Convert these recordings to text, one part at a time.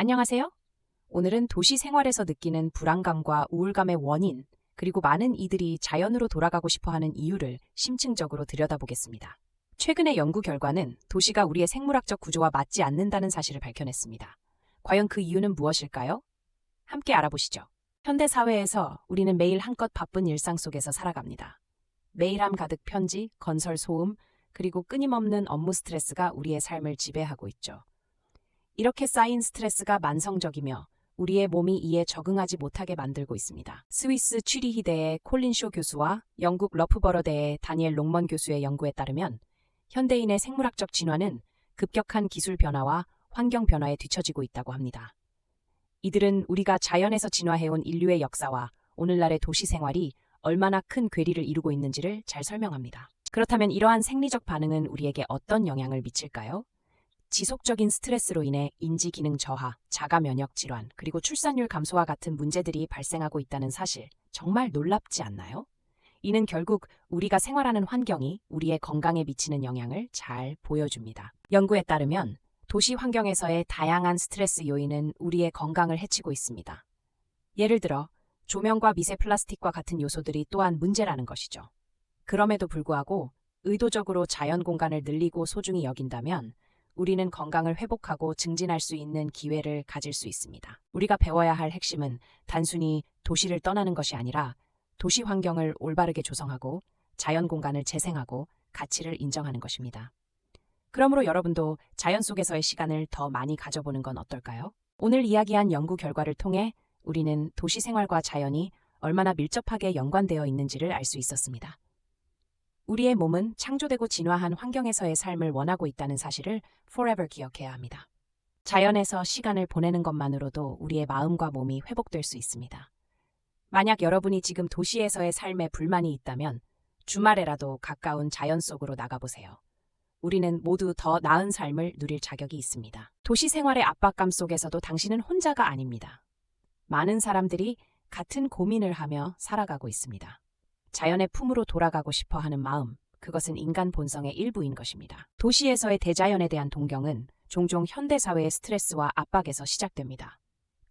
안녕하세요. 오늘은 도시 생활에서 느끼는 불안감과 우울감의 원인, 그리고 많은 이들이 자연으로 돌아가고 싶어 하는 이유를 심층적으로 들여다보겠습니다. 최근의 연구 결과는 도시가 우리의 생물학적 구조와 맞지 않는다는 사실을 밝혀냈습니다. 과연 그 이유는 무엇일까요? 함께 알아보시죠. 현대 사회에서 우리는 매일 한껏 바쁜 일상 속에서 살아갑니다. 메일함 가득 편지, 건설 소음, 그리고 끊임없는 업무 스트레스가 우리의 삶을 지배하고 있죠. 이렇게 쌓인 스트레스가 만성적이며 우리의 몸이 이에 적응하지 못하게 만들고 있습니다. 스위스 취리히대의 콜린 쇼 교수와 영국 러프버러대의 다니엘 롱먼 교수의 연구에 따르면 현대인의 생물학적 진화는 급격한 기술 변화와 환경 변화에 뒤처지고 있다고 합니다. 이들은 우리가 자연에서 진화해온 인류의 역사와 오늘날의 도시 생활이 얼마나 큰 괴리를 이루고 있는지를 잘 설명합니다. 그렇다면 이러한 생리적 반응은 우리에게 어떤 영향을 미칠까요? 지속적인 스트레스로 인해 인지 기능 저하, 자가 면역 질환, 그리고 출산율 감소와 같은 문제들이 발생하고 있다는 사실, 정말 놀랍지 않나요? 이는 결국 우리가 생활하는 환경이 우리의 건강에 미치는 영향을 잘 보여줍니다. 연구에 따르면 도시 환경에서의 다양한 스트레스 요인은 우리의 건강을 해치고 있습니다. 예를 들어 조명과 미세 플라스틱과 같은 요소들이 또한 문제라는 것이죠. 그럼에도 불구하고 의도적으로 자연 공간을 늘리고 소중히 여긴다면 우리는 건강을 회복하고 증진할 수 있는 기회를 가질 수 있습니다. 우리가 배워야 할 핵심은 단순히 도시를 떠나는 것이 아니라 도시 환경을 올바르게 조성하고 자연 공간을 재생하고 가치를 인정하는 것입니다. 그러므로 여러분도 자연 속에서의 시간을 더 많이 가져보는 건 어떨까요? 오늘 이야기한 연구 결과를 통해 우리는 도시 생활과 자연이 얼마나 밀접하게 연관되어 있는지를 알 수 있었습니다. 우리의 몸은 창조되고 진화한 환경에서의 삶을 원하고 있다는 사실을 forever 기억해야 합니다. 자연에서 시간을 보내는 것만으로도 우리의 마음과 몸이 회복될 수 있습니다. 만약 여러분이 지금 도시에서의 삶에 불만이 있다면 주말에라도 가까운 자연 속으로 나가보세요. 우리는 모두 더 나은 삶을 누릴 자격이 있습니다. 도시 생활의 압박감 속에서도 당신은 혼자가 아닙니다. 많은 사람들이 같은 고민을 하며 살아가고 있습니다. 자연의 품으로 돌아가고 싶어 하는 마음, 그것은 인간 본성의 일부인 것입니다. 도시에서의 대자연에 대한 동경은 종종 현대사회의 스트레스와 압박에서 시작됩니다.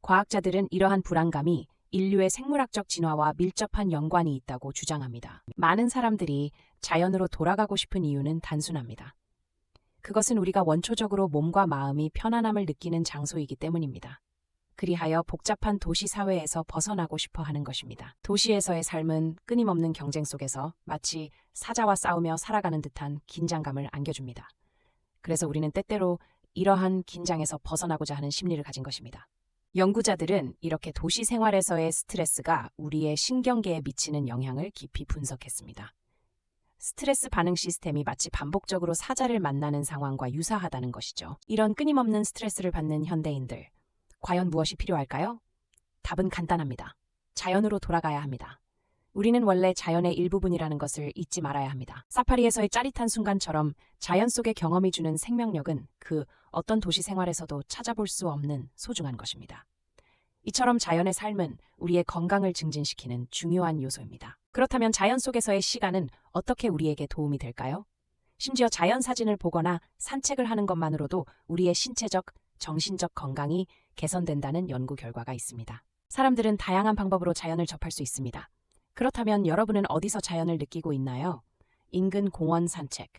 과학자들은 이러한 불안감이 인류의 생물학적 진화와 밀접한 연관이 있다고 주장합니다. 많은 사람들이 자연으로 돌아가고 싶은 이유는 단순합니다. 그것은 우리가 원초적으로 몸과 마음이 편안함을 느끼는 장소이기 때문입니다. 그리하여 복잡한 도시 사회에서 벗어나고 싶어 하는 것입니다. 도시에서의 삶은 끊임없는 경쟁 속에서 마치 사자와 싸우며 살아가는 듯한 긴장감을 안겨줍니다. 그래서 우리는 때때로 이러한 긴장에서 벗어나고자 하는 심리를 가진 것입니다. 연구자들은 이렇게 도시 생활에서의 스트레스가 우리의 신경계에 미치는 영향을 깊이 분석했습니다. 스트레스 반응 시스템이 마치 반복적으로 사자를 만나는 상황과 유사하다는 것이죠. 이런 끊임없는 스트레스를 받는 현대인들, 과연 무엇이 필요할까요? 답은 간단합니다. 자연으로 돌아가야 합니다. 우리는 원래 자연의 일부분이라는 것을 잊지 말아야 합니다. 사파리에서의 짜릿한 순간처럼 자연 속의 경험이 주는 생명력은 그 어떤 도시 생활에서도 찾아볼 수 없는 소중한 것입니다. 이처럼 자연의 삶은 우리의 건강을 증진시키는 중요한 요소입니다. 그렇다면 자연 속에서의 시간은 어떻게 우리에게 도움이 될까요? 심지어 자연 사진을 보거나 산책을 하는 것만으로도 우리의 신체적, 정신적 건강이 개선된다는 연구 결과가 있습니다. 사람들은 다양한 방법으로 자연을 접할 수 있습니다. 그렇다면 여러분은 어디서 자연을 느끼고 있나요? 인근 공원 산책,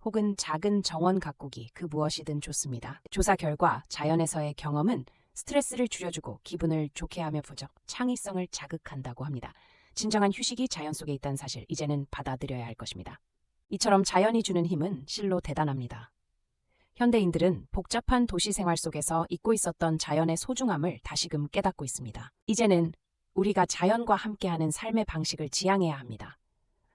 혹은 작은 정원 가꾸기, 그 무엇이든 좋습니다. 조사 결과 자연에서의 경험은 스트레스를 줄여주고 기분을 좋게 하며 부적, 창의성을 자극한다고 합니다. 진정한 휴식이 자연 속에 있다는 사실, 이제는 받아들여야 할 것입니다. 이처럼 자연이 주는 힘은 실로 대단합니다. 현대인들은 복잡한 도시 생활 속에서 잊고 있었던 자연의 소중함을 다시금 깨닫고 있습니다. 이제는 우리가 자연과 함께하는 삶의 방식을 지향해야 합니다.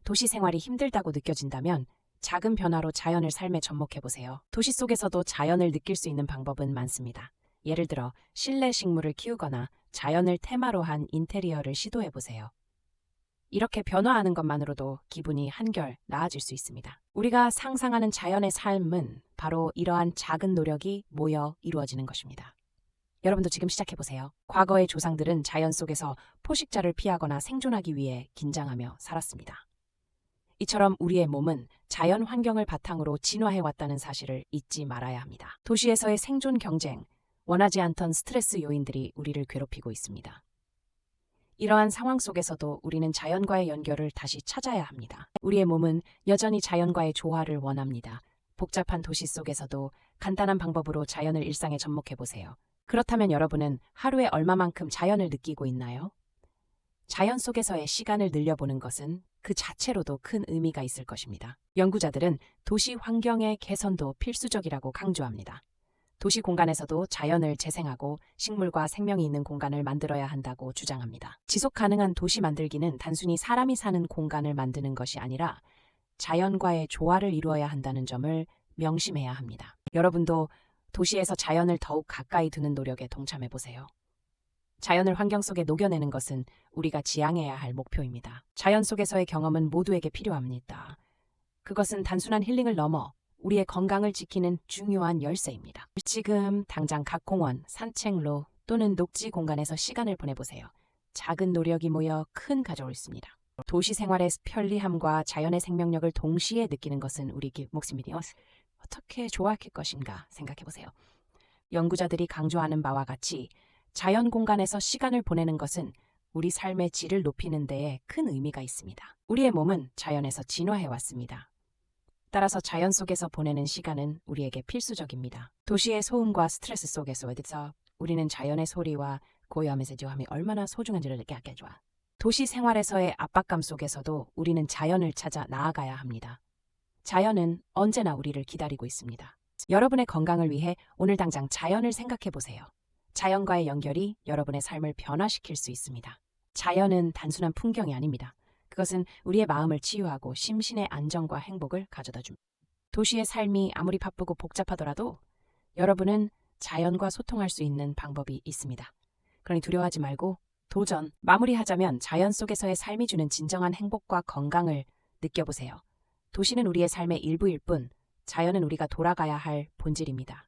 도시 생활이 힘들다고 느껴진다면 작은 변화로 자연을 삶에 접목해보세요. 도시 속에서도 자연을 느낄 수 있는 방법은 많습니다. 예를 들어 실내 식물을 키우거나 자연을 테마로 한 인테리어를 시도해보세요. 이렇게 변화하는 것만으로도 기분이 한결 나아질 수 있습니다. 우리가 상상하는 자연의 삶은 바로 이러한 작은 노력이 모여 이루어지는 것입니다. 여러분도 지금 시작해보세요. 과거의 조상들은 자연 속에서 포식자를 피하거나 생존하기 위해 긴장하며 살았습니다. 이처럼 우리의 몸은 자연 환경을 바탕으로 진화해왔다는 사실을 잊지 말아야 합니다. 도시에서의 생존 경쟁, 원하지 않던 스트레스 요인들이 우리를 괴롭히고 있습니다. 이러한 상황 속에서도 우리는 자연과의 연결을 다시 찾아야 합니다. 우리의 몸은 여전히 자연과의 조화를 원합니다. 복잡한 도시 속에서도 간단한 방법으로 자연을 일상에 접목해 보세요. 그렇다면 여러분은 하루에 얼마만큼 자연을 느끼고 있나요? 자연 속에서의 시간을 늘려보는 것은 그 자체로도 큰 의미가 있을 것입니다. 연구자들은 도시 환경의 개선도 필수적이라고 강조합니다. 도시 공간에서도 자연을 재생하고 식물과 생명이 있는 공간을 만들어야 한다고 주장합니다. 지속 가능한 도시 만들기는 단순히 사람이 사는 공간을 만드는 것이 아니라 자연과의 조화를 이루어야 한다는 점을 명심해야 합니다. 여러분도 도시에서 자연을 더욱 가까이 두는 노력에 동참해 보세요. 자연을 환경 속에 녹여내는 것은 우리가 지향해야 할 목표입니다. 자연 속에서의 경험은 모두에게 필요합니다. 그것은 단순한 힐링을 넘어 우리의 건강을 지키는 중요한 열쇠입니다. 지금 당장 각 공원, 산책로 또는 녹지 공간에서 시간을 보내보세요. 작은 노력이 모여 큰 가져올 수 있습니다. 도시 생활의 편리함과 자연의 생명력을 동시에 느끼는 것은 우리 몫입니다. 어떻게 좋아할 것인가 생각해보세요. 연구자들이 강조하는 바와 같이 자연 공간에서 시간을 보내는 것은 우리 삶의 질을 높이는 데에 큰 의미가 있습니다. 우리의 몸은 자연에서 진화해왔습니다. 따라서 자연 속에서 보내는 시간은 우리에게 필수적입니다. 도시의 소음과 스트레스 속에서 우리는 자연의 소리와 고요함에서 조함이 얼마나 소중한지를 느끼게 해줘. 도시 생활에서의 압박감 속에서도 우리는 자연을 찾아 나아가야 합니다. 자연은 언제나 우리를 기다리고 있습니다. 여러분의 건강을 위해 오늘 당장 자연을 생각해 보세요. 자연과의 연결이 여러분의 삶을 변화시킬 수 있습니다. 자연은 단순한 풍경이 아닙니다. 그것은 우리의 마음을 치유하고 심신의 안정과 행복을 가져다 줍니다. 도시의 삶이 아무리 바쁘고 복잡하더라도 여러분은 자연과 소통할 수 있는 방법이 있습니다. 그러니 두려워하지 말고 마무리하자면 자연 속에서의 삶이 주는 진정한 행복과 건강을 느껴보세요. 도시는 우리의 삶의 일부일 뿐, 자연은 우리가 돌아가야 할 본질입니다.